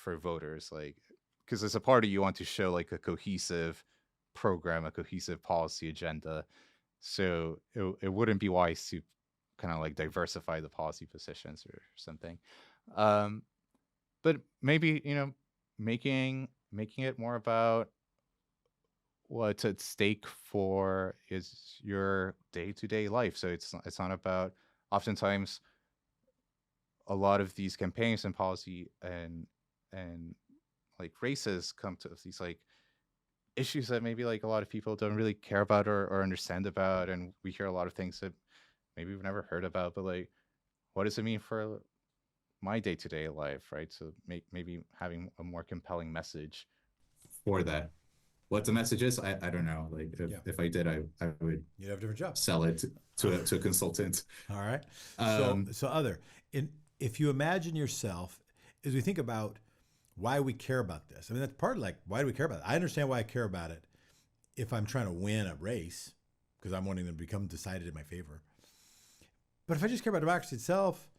voters, like, because as a party, you want to show like a cohesive program, a cohesive policy agenda. So it wouldn't be wise to kind of like diversify the policy positions or something. But maybe, making it more about what's at stake for is your day-to-day life. So it's not about, oftentimes a lot of these campaigns and policy and like races come to these like issues that maybe like a lot of people don't really care about or understand about, and we hear a lot of things that maybe we've never heard about, but like, what does it mean for my day-to-day life, right? So maybe having a more compelling message for that. What the message is, I don't know. Like if I did, I would. You'd have a different job. Sell it to a consultant. All right. So if you imagine yourself, as we think about why we care about this, I mean, that's part of like, why do we care about it? I understand why I care about it if I'm trying to win a race, because I'm wanting them to become decided in my favor. But if I just care about democracy itself,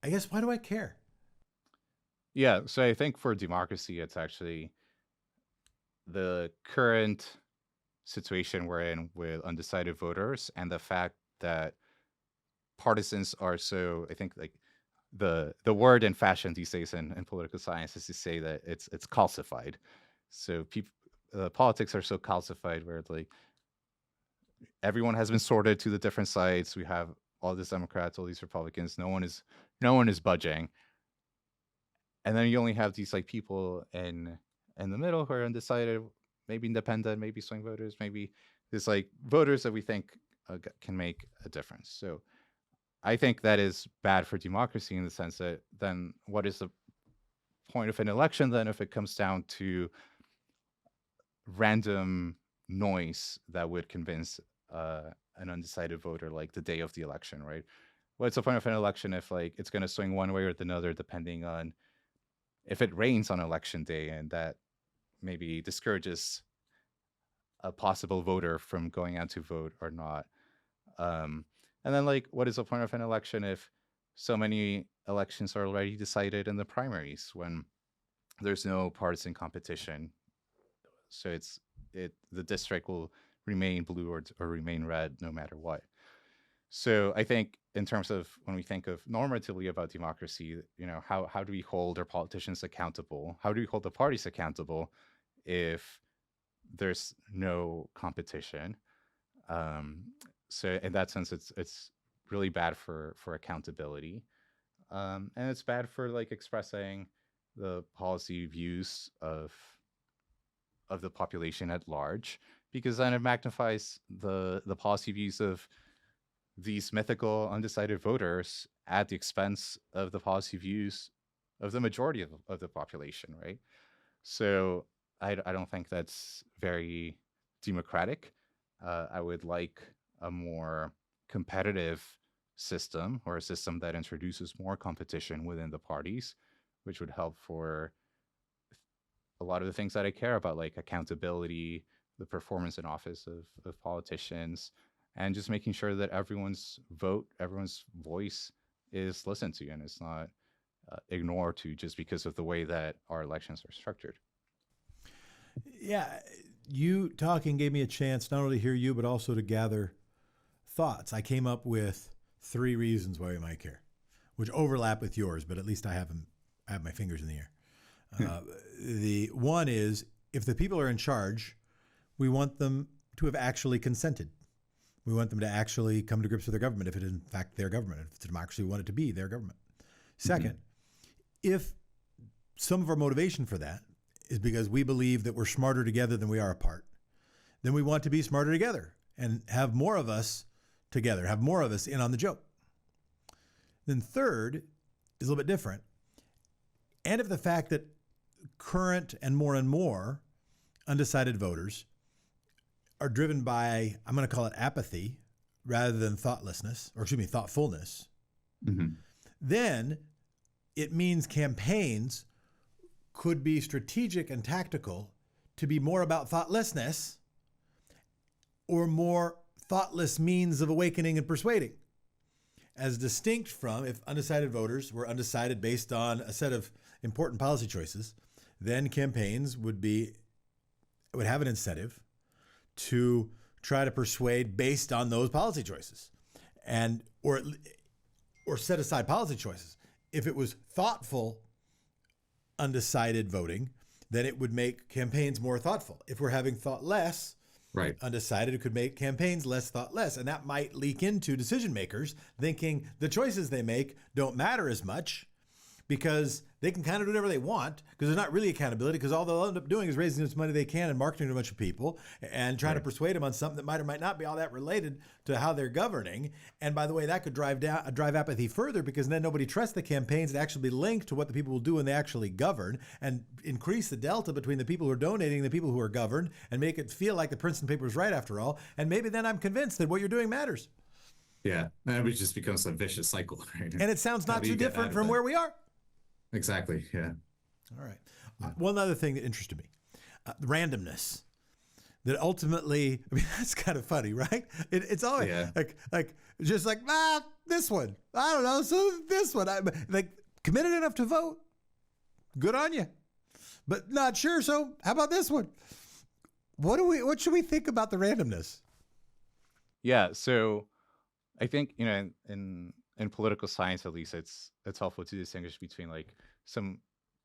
I guess, why do I care? Yeah, so I think for democracy, it's actually the current situation we're in with undecided voters and the fact that partisans are so, I think like the word in fashion these days in political science is to say that it's calcified. So politics are so calcified where like everyone has been sorted to the different sides. We have all these Democrats, all these Republicans. No one is budging. And then you only have these like people in the middle who are undecided, maybe independent, maybe swing voters, maybe there's like voters that we think can make a difference. So I think that is bad for democracy in the sense that then what is the point of an election then if it comes down to random noise that would convince an undecided voter like the day of the election, right? What's the point of an election if like it's going to swing one way or the other depending on if it rains on election day, and that maybe discourages a possible voter from going out to vote or not. Um, and then like, what is the point of an election if so many elections are already decided in the primaries when there's no partisan competition? So the district will remain blue or remain red no matter what. So I think in terms of when we think of normatively about democracy, how do we hold our politicians accountable? How do we hold the parties accountable if there's no competition? So in that sense, it's really bad for accountability, and it's bad for like expressing the policy views of the population at large, because then it magnifies the policy views of these mythical undecided voters at the expense of the policy views of the majority of the population, right? So I don't think that's very democratic. I would like a more competitive system, or a system that introduces more competition within the parties, which would help for a lot of the things that I care about, like accountability, the performance in office of politicians, and just making sure that everyone's voice is listened to and it's not ignored to just because of the way that our elections are structured. Yeah, you talking gave me a chance not only to hear you, but also to gather thoughts. I came up with 3 reasons why we might care, which overlap with yours, but at least I have my fingers in the air. The one is, if the people are in charge, we want them to have actually consented. We want them to actually come to grips with their government if it is in fact their government. If it's a democracy, we want it to be their government. Second, if some of our motivation for that is because we believe that we're smarter together than we are apart, then we want to be smarter together and have more of us together, have more of us in on the joke. Then third is a little bit different. And if the fact that current and more undecided voters are driven by, I'm going to call it apathy rather than thoughtfulness, then it means campaigns could be strategic and tactical to be more about thoughtlessness or more thoughtless means of awakening and persuading, as distinct from if undecided voters were undecided based on a set of important policy choices. Then campaigns would have an incentive to try to persuade based on those policy choices, and or set aside policy choices. If it was thoughtful undecided voting, then it would make campaigns more thoughtful. If we're having thoughtless undecided, it could make campaigns less thoughtless, and that might leak into decision makers thinking the choices they make don't matter as much because they can kind of do whatever they want, because there's not really accountability, because all they'll end up doing is raising as much money they can and marketing to a bunch of people and trying to persuade them on something that might or might not be all that related to how they're governing. And by the way, that could drive apathy further, because then nobody trusts the campaigns to actually be linked to what the people will do when they actually govern, and increase the delta between the people who are donating and the people who are governed, and make it feel like the Princeton paper is right after all. And maybe then I'm convinced that what you're doing matters. Yeah, and it just becomes a vicious cycle, right? And it sounds not too different from where we are. Exactly. Yeah. All right. One other thing that interested me, randomness. That ultimately, I mean, that's kind of funny, right? It's always just like this one. I don't know. So this one, I'm like committed enough to vote. Good on you, but not sure. So how about this one? What should we think about the randomness? Yeah. So I think in political science, at least, it's helpful to distinguish between like some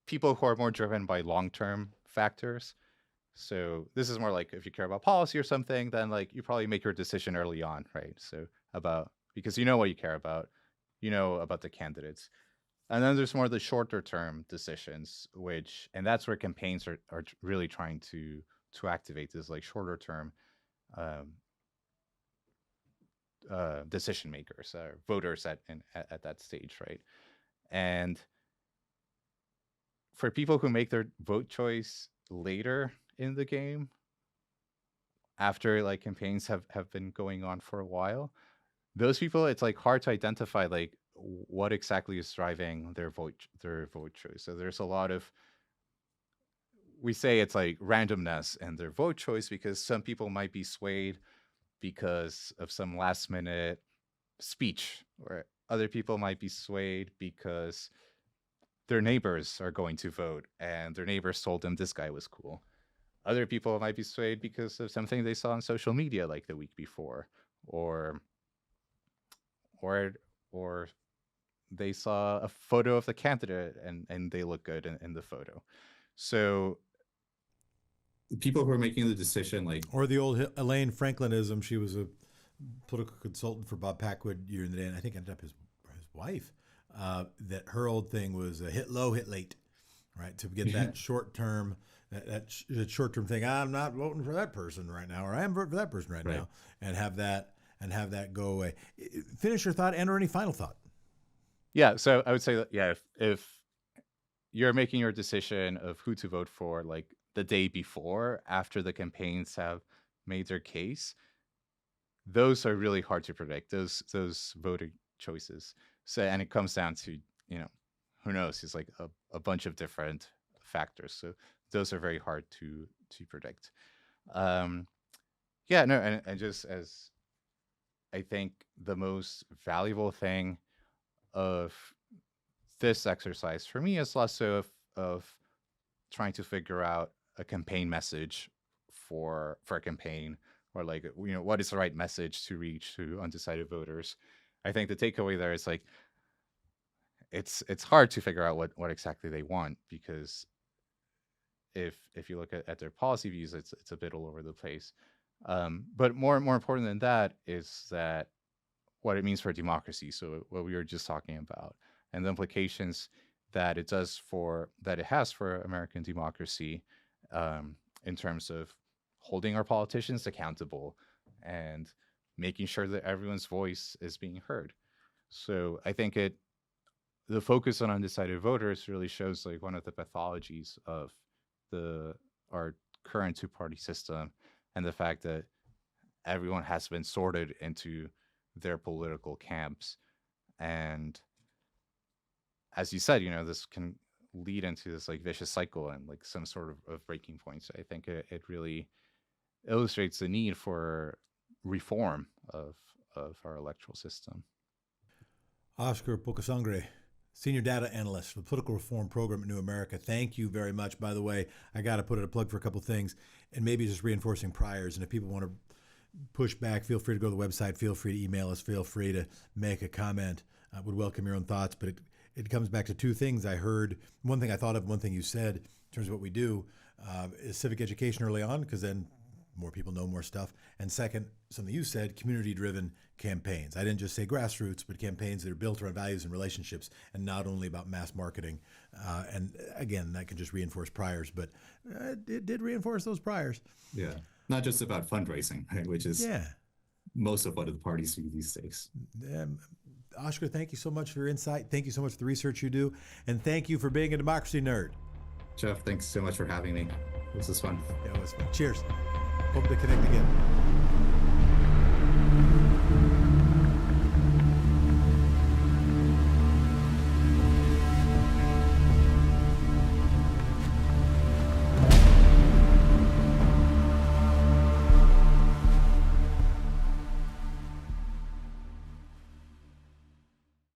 people who are more driven by long-term factors. So this is more like if you care about policy or something, then like you probably make your decision early on, right? So because you know what you care about, about the candidates. And then there's more the shorter term decisions, and that's where campaigns are really trying to activate this like shorter term decision makers, voters at that stage, right? And for people who make their vote choice later in the game, after like campaigns have been going on for a while, those people, it's like hard to identify like what exactly is driving their vote choice. So there's a lot of, we say it's like randomness in their vote choice, because some people might be swayed because of some last minute speech, or other people might be swayed because their neighbors are going to vote and their neighbors told them this guy was cool. Other people might be swayed because of something they saw on social media like the week before, or or or they saw a photo of the candidate and they look good in the photo. So people who are making the decision, like, or the old Elaine Franklinism. She was a political consultant for Bob Packwood year in the day, and I think ended up his wife. That her old thing was hit low, hit late, right? To get that short term, that short term thing. I'm not voting for that person right now, or I am voting for that person right now, and have that go away. Finish your thought, and or any final thought. Yeah, so I would say that, yeah, if you're making your decision of who to vote for, like the day before, after the campaigns have made their case, those are really hard to predict. Those voter choices. So, and it comes down to, who knows? It's like a bunch of different factors. So those are very hard to predict. Yeah, no, and just as I think the most valuable thing of this exercise for me is less so of trying to figure out a campaign message for a campaign, or like, what is the right message to reach to undecided voters. I think the takeaway there is like, it's hard to figure out what exactly they want, because if you look at their policy views, it's a bit all over the place. But more important than that is that what it means for democracy. So what we were just talking about, and the implications that it has for American democracy, in terms of holding our politicians accountable and making sure that everyone's voice is being heard. So I think the focus on undecided voters really shows like one of the pathologies of our current two-party system, and the fact that everyone has been sorted into their political camps. And as you said, this can lead into this like vicious cycle and like some sort of breaking points. I think it really illustrates the need for reform of our electoral system. Oscar Pocasangre, Senior Data Analyst for the Political Reform Program at New America. Thank you very much. By the way, I got to put in a plug for a couple things, and maybe just reinforcing priors. And if people want to push back, feel free to go to the website, feel free to email us, feel free to make a comment. I would welcome your own thoughts, but it comes back to two things I heard. One thing I thought of, one thing you said in terms of what we do, is civic education early on, because then more people know more stuff. And second, something you said, community-driven campaigns. I didn't just say grassroots, but campaigns that are built around values and relationships, and not only about mass marketing. And again, that can just reinforce priors, but it did reinforce those priors. Yeah, not just about fundraising, right? Which is most of what the parties do these days. Oscar, thank you so much for your insight. Thank you so much for the research you do. And thank you for being a democracy nerd. Jeff, thanks so much for having me. This was fun. Yeah, it was fun. Cheers. Hope to connect again.